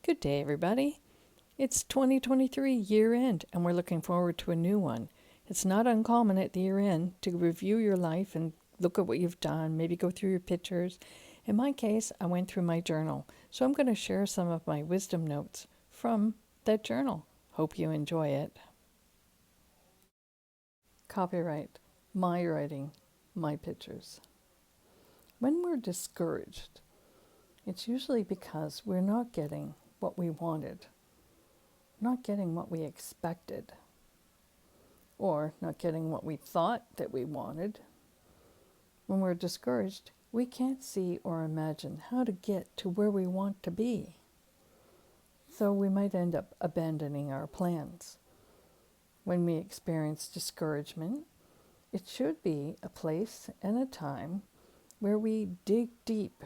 Good day, everybody. It's 2023 year end, and we're looking forward to a new one. It's not uncommon at the year end to review your life and look at what you've done, maybe go through your pictures. In my case, I went through my journal, so I'm going to share some of my wisdom notes from that journal. Hope you enjoy it. Copyright, my writing, my pictures. When we're discouraged, it's usually because we're not getting what we wanted, not getting what we expected, or not getting what we thought that we wanted. When we're discouraged, we can't see or imagine how to get to where we want to be. So we might end up abandoning our plans. When we experience discouragement, it should be a place and a time where we dig deep,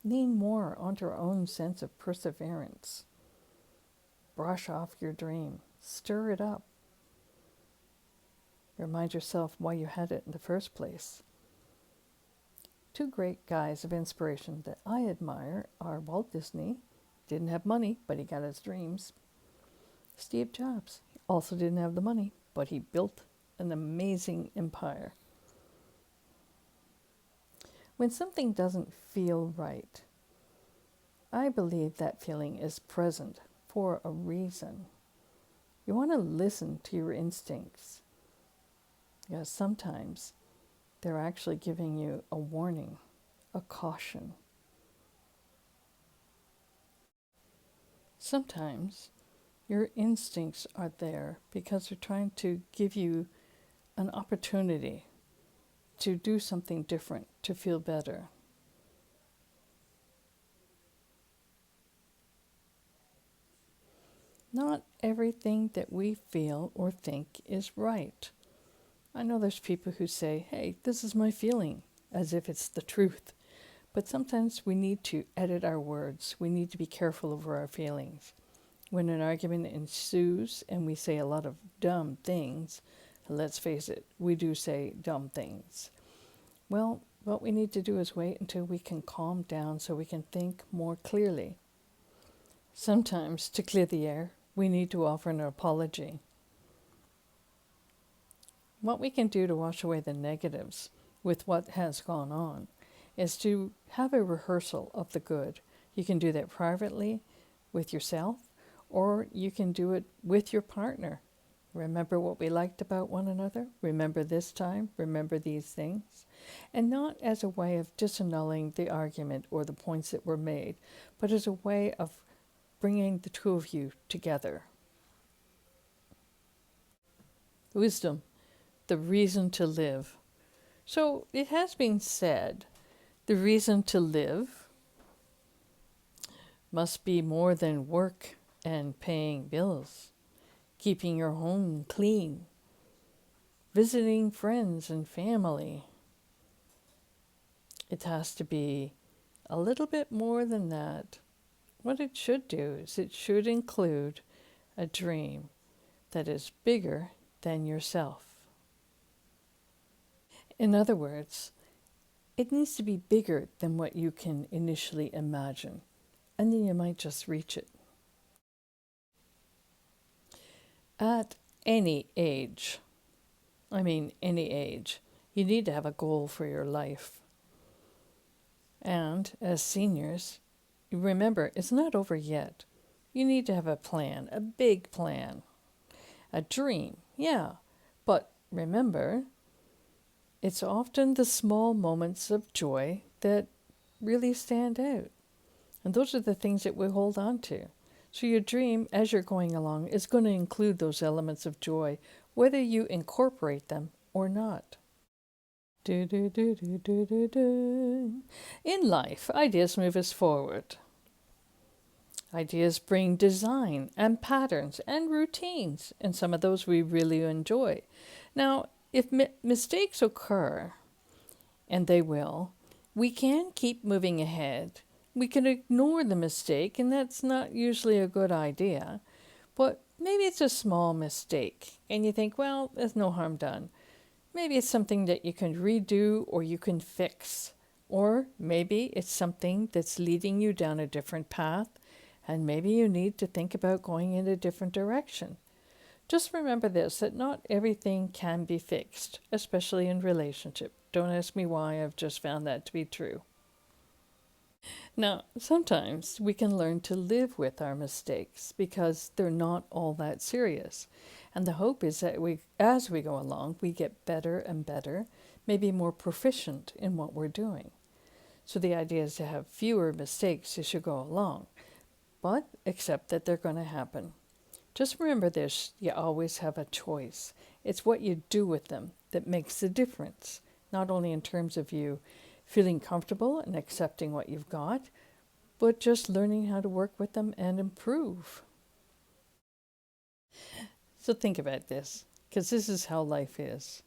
lean more onto our own sense of perseverance. Brush off your dream, stir it up. Remind yourself why you had it in the first place. Two great guys of inspiration that I admire are Walt Disney, didn't have money, but he got his dreams. Steve Jobs also didn't have the money, but he built an amazing empire. When something doesn't feel right, I believe that feeling is present for a reason. You want to listen to your instincts, because sometimes they're actually giving you a warning, a caution. Sometimes your instincts are there because they're trying to give you an opportunity to do something different, to feel better. Not everything that we feel or think is right. I know there's people who say, hey, this is my feeling, as if it's the truth. But sometimes we need to edit our words. We need to be careful over our feelings. When an argument ensues and we say a lot of dumb things, let's face it, we do say dumb things. Well, what we need to do is wait until we can calm down so we can think more clearly. Sometimes, to clear the air, we need to offer an apology. What we can do to wash away the negatives with what has gone on is to have a rehearsal of the good. You can do that privately with yourself, or you can do it with your partner. Remember what we liked about one another. Remember this time. Remember these things. And not as a way of disannulling the argument or the points that were made, but as a way of bringing the two of you together. Wisdom, the reason to live. So it has been said, the reason to live must be more than work and paying bills, keeping your home clean, visiting friends and family. It has to be a little bit more than that. What it should do is it should include a dream that is bigger than yourself. In other words, it needs to be bigger than what you can initially imagine, and then you might just reach it. At any age, any age, you need to have a goal for your life. And as seniors, remember, it's not over yet. You need to have a plan, a big plan, a dream, yeah. But remember, it's often the small moments of joy that really stand out. And those are the things that we hold on to. So your dream, as you're going along, is going to include those elements of joy, whether you incorporate them or not. In life, ideas move us forward. Ideas bring design and patterns and routines, and some of those we really enjoy. Now, if mistakes occur, and they will, we can keep moving ahead. We can ignore the mistake, and that's not usually a good idea. But maybe it's a small mistake, and you think, well, there's no harm done. Maybe it's something that you can redo or you can fix. Or maybe it's something that's leading you down a different path, and maybe you need to think about going in a different direction. Just remember this, that not everything can be fixed, especially in relationship. Don't ask me why, I've just found that to be true. Now, sometimes we can learn to live with our mistakes because they're not all that serious. And the hope is that as we go along, we get better and better, maybe more proficient in what we're doing. So the idea is to have fewer mistakes as you go along, but accept that they're going to happen. Just remember this, you always have a choice. It's what you do with them that makes the difference, not only in terms of you feeling comfortable and accepting what you've got, but just learning how to work with them and improve. So think about this, because this is how life is.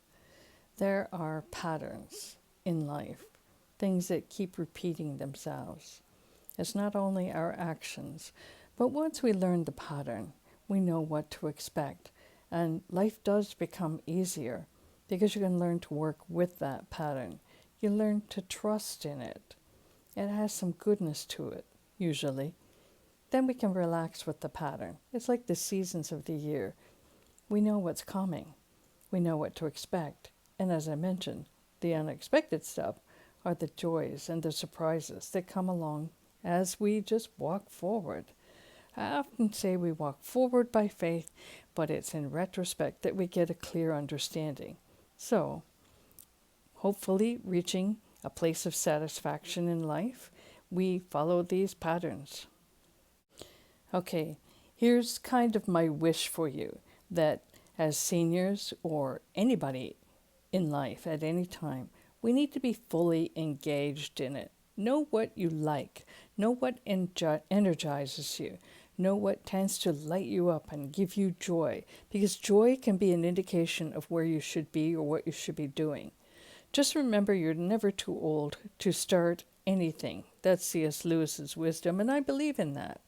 There are patterns in life, things that keep repeating themselves. It's not only our actions, but once we learn the pattern, we know what to expect. And life does become easier because you can learn to work with that pattern. You learn to trust in it. It has some goodness to it, usually. Then we can relax with the pattern. It's like the seasons of the year. We know what's coming. We know what to expect. And as I mentioned, the unexpected stuff are the joys and the surprises that come along as we just walk forward. I often say we walk forward by faith, but it's in retrospect that we get a clear understanding. So, hopefully reaching a place of satisfaction in life, we follow these patterns. Okay, here's kind of my wish for you, that as seniors or anybody in life at any time, we need to be fully engaged in it. Know what you like. Know what energizes you. Know what tends to light you up and give you joy, because joy can be an indication of where you should be or what you should be doing. Just remember, you're never too old to start anything. That's C.S. Lewis's wisdom, and I believe in that.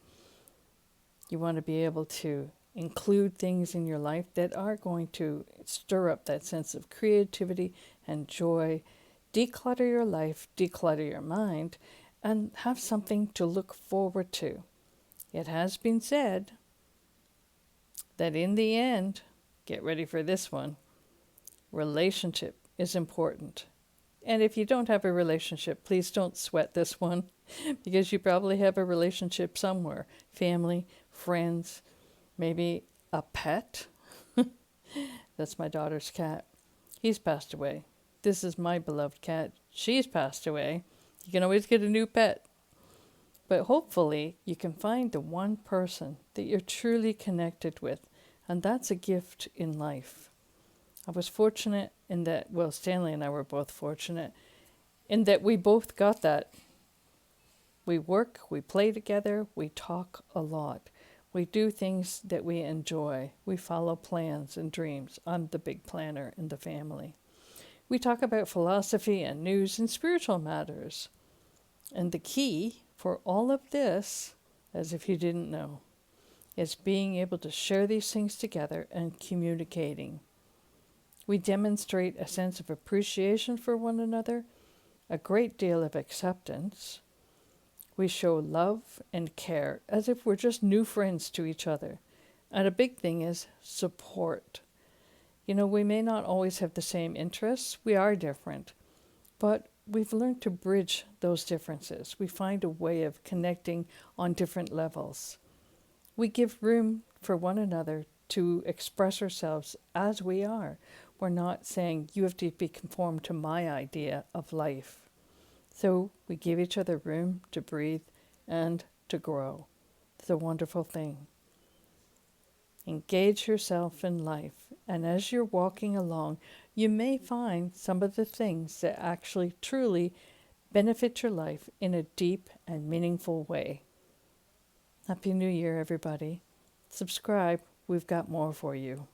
You want to be able to include things in your life that are going to stir up that sense of creativity and joy. Declutter your life, declutter your mind, and have something to look forward to. It has been said that in the end, get ready for this one, relationship is important. And if you don't have a relationship, please don't sweat this one, because you probably have a relationship somewhere. Family, friends, maybe a pet. That's my daughter's cat. He's passed away. This is my beloved cat. She's passed away. You can always get a new pet. But hopefully you can find the one person that you're truly connected with, and that's a gift in life. I was fortunate in that, well, Stanley and I were both fortunate in that we both got that. We work, we play together, we talk a lot. We do things that we enjoy. We follow plans and dreams. I'm the big planner in the family. We talk about philosophy and news and spiritual matters. And the key for all of this, as if you didn't know, is being able to share these things together and communicating. We demonstrate a sense of appreciation for one another, a great deal of acceptance. We show love and care as if we're just new friends to each other. And a big thing is support. You know, we may not always have the same interests. We are different. But we've learned to bridge those differences. We find a way of connecting on different levels. We give room for one another to express ourselves as we are. We're not saying you have to be conformed to my idea of life. So we give each other room to breathe and to grow. It's a wonderful thing. Engage yourself in life, and as you're walking along, you may find some of the things that actually truly benefit your life in a deep and meaningful way. Happy New Year, everybody. Subscribe. We've got more for you.